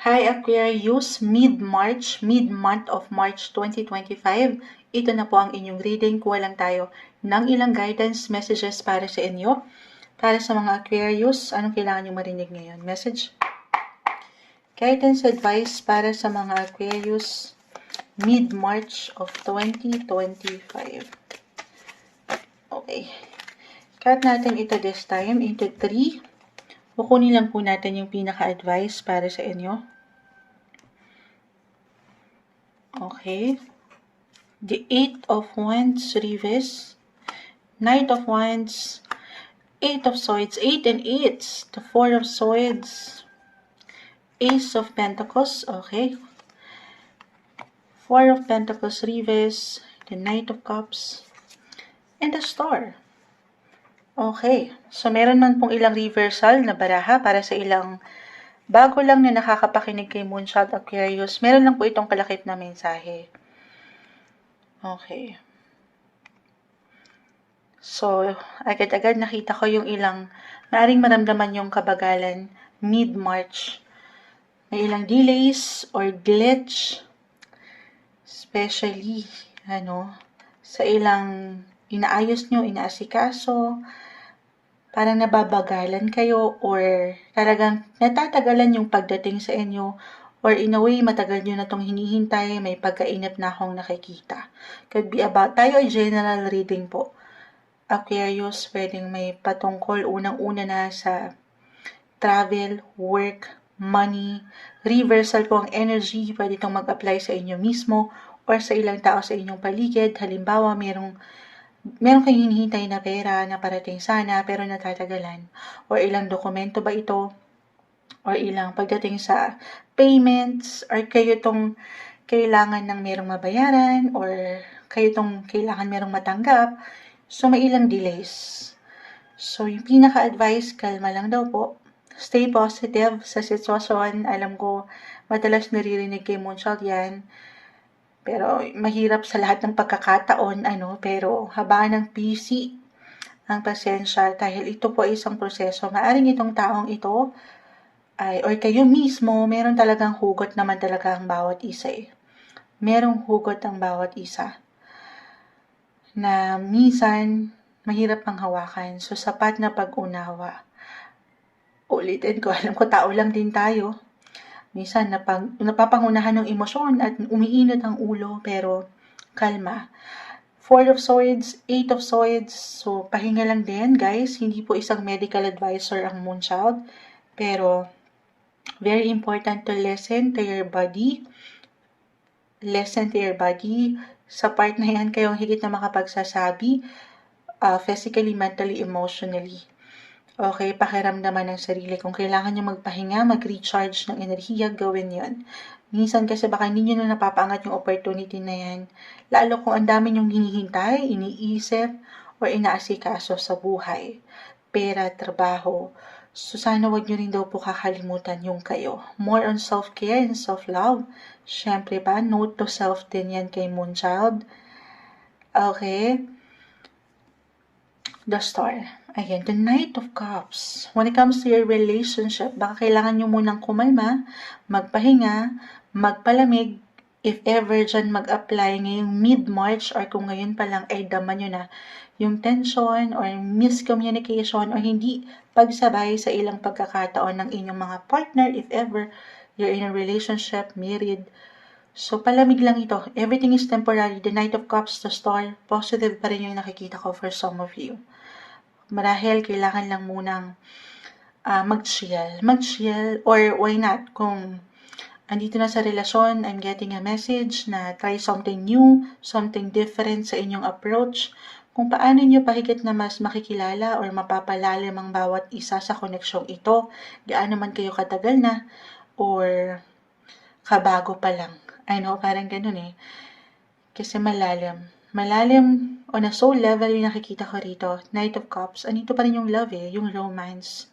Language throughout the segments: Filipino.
Hi Aquarius, mid-month of March 2025. Ito na po ang inyong reading. Kuha lang tayo ng ilang guidance messages para sa inyo. Para sa mga Aquarius, anong kailangan nyo marinig ngayon? Message? Guidance advice para sa mga Aquarius, mid-March of 2025. Okay. Cut natin ito this time into 3. Kukunin lang po natin yung pinaka-advice para sa inyo. Okay. The 8 of Wands reverse, Knight of Wands, 8 of Swords, 8 and 8, the 4 of Swords, Ace of Pentacles, okay. 4 of Pentacles reverse, the Knight of Cups, and the Star. Okay, so meron man pong ilang reversal na baraha para sa ilang bago lang na nakakapakinig kay Moonchild Aquarius. Meron lang po itong kalakip na mensahe. Okay. So, agad-agad nakita ko yung ilang maaaring maramdaman yung kabagalan mid-March. May ilang delays or glitch, especially sa ilang inaayos nyo, inaasikaso, parang nababagalan kayo or talagang natatagalan yung pagdating sa inyo or in a way matagal nyo na itong hinihintay, may pagkainip na akong nakikita. Could be about, tayo ay general reading po. Aquarius, pwedeng may patungkol unang-una na sa travel, work, money, reversal po ang energy, pwede itong mag-apply sa inyo mismo or sa ilang tao sa inyong paligid. Halimbawa, merong kayong hinihintay na pera na parating sana pero natatagalan. Or ilang dokumento ba ito? Or ilang pagdating sa payments? Or kayo itong kailangan ng merong mabayaran? Or kayo itong kailangan merong matanggap? So, may ilang delays. So, yung pinaka-advice, kalma lang daw po. Stay positive sa sitwasyon. Alam ko, madalas naririnig kay Moonchild yan. Pero mahirap sa lahat ng pagkakataon, pero habaan ng PC ang pasensya dahil ito po ay isang proseso. Maaring itong taong ito or kayo mismo, meron talagang hugot naman talaga ang bawat isa eh. Merong hugot ang bawat isa na minsan mahirap pang hawakan. So, sapat na pag-unawa. Ulitin ko, alam ko tao lang din tayo. Minsan, napapangunahan ng emosyon at umiinit ang ulo, pero kalma. 4 of Swords, 8 of Swords, so pahinga lang din, guys. Hindi po isang medical advisor ang Moonchild, pero very important to listen to your body. Listen to your body. Sa part na yan, kayong higit na makapagsasabi, physically, mentally, emotionally. Okay, pakiramdaman ng sarili. Kung kailangan nyo magpahinga, mag-recharge ng enerhiya, gawin yon. Minsan kasi baka hindi nyo na napapaangat yung opportunity na yan. Lalo kung ang dami nyong hinihintay, iniisip, or inaasikaso sa buhay. Pera, trabaho. So sana wag nyo rin daw po kakalimutan yung kayo. More on self-care and self-love. Syempre pa, note to self din yan kay Moonchild. Okay. The Star. Ayan, the Knight of Cups. When it comes to your relationship, baka kailangan nyo munang kumalma, magpahinga, magpalamig, if ever dyan mag-apply ngayong mid-March or kung ngayon pa lang ay dama nyo na yung tension or miscommunication or hindi pagsabay sa ilang pagkakataon ng inyong mga partner if ever you're in a relationship, married. So, palamig lang ito. Everything is temporary. The Knight of Cups, the Star, positive pa rin yung nakikita ko for some of you. Marahil, kailangan lang munang mag-chill. Mag-chill, or why not? Kung andito na sa relasyon, I'm getting a message na try something new, something different sa inyong approach. Kung paano nyo pahigit na mas makikilala or mapapalalim ang bawat isa sa koneksyong ito, gaano man kayo katagal na, or kabago pa lang. I know, parang ganun eh. Kasi malalim. Malalim on a soul level yung nakikita ko rito. Knight of Cups. Andito pa rin yung love eh, yung romance.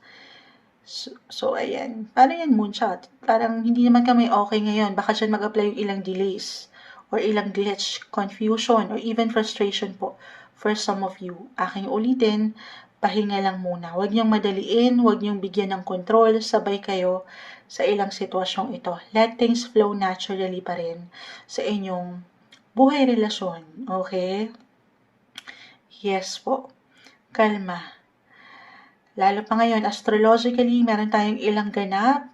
So ayan. Parang yan, Moonchild. Parang hindi naman kami okay ngayon. Baka dyan mag-apply yung ilang delays or ilang glitch, confusion, or even frustration po for some of you. Aking ulitin, pahinga lang muna. Huwag niyong madaliin, huwag niyong bigyan ng control, sabay kayo sa ilang sitwasyong ito. Let things flow naturally pa rin sa inyong buhay relasyon. Okay? Yes po. Kalma. Lalo pa ngayon, astrologically, meron tayong ilang ganap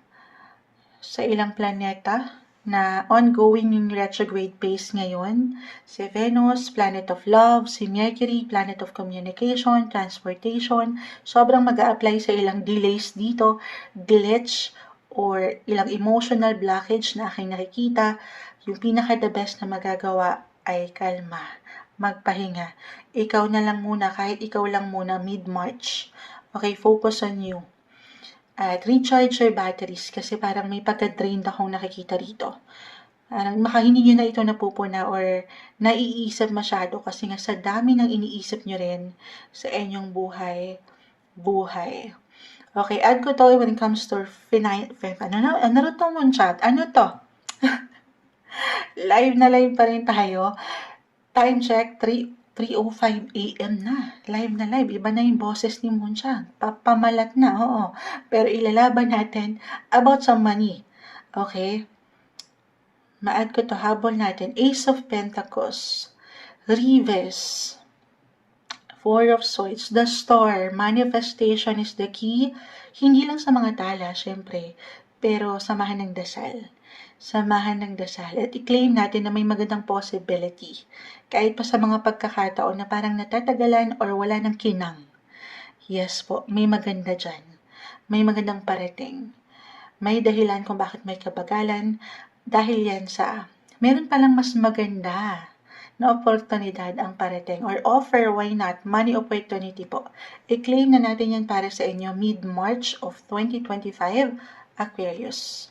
sa ilang planeta na ongoing yung retrograde phase ngayon. Si Venus, planet of love, si Mercury, planet of communication, transportation. Sobrang mag-a-apply sa ilang delays dito, glitch, or ilang emotional blockage na aking nakikita. Yung pinaka-the best na magagawa ay kalma, magpahinga. Ikaw na lang muna, kahit ikaw lang muna, mid-March. Okay, focus on you. At recharge your batteries kasi parang may pagka-drained akong nakikita rito. Parang hindi nyo na ito napupuna or naiisip masyado kasi nga sa dami ng iniisip nyo rin sa inyong buhay. Okay, add ko to when it comes to ano to mon chat? Ano to? Live na live pa rin tayo. Time check, 3:05 AM na. Live na live. Iba na yung boses ni Munchang. Papamalat na, oo. Pero ilalaban natin about sa money. Okay? Ma-add ko to, habol natin. Ace of Pentacles. Reverse. Four of Swords. The Star. Manifestation is the key. Hindi lang sa mga tala, syempre. Pero samahan ng dasal. Samahan ng dasal. At i-claim natin na may magandang possibility. Kahit pa sa mga pagkakataon na parang natatagalan or wala ng kinang. Yes po, may maganda dyan. May magandang parating. May dahilan kung bakit may kabagalan. Dahil yan sa meron palang mas maganda na oportunidad ang parating or offer, why not? Money opportunity po. I-claim na natin yan para sa inyo mid-March of 2025, Aquarius.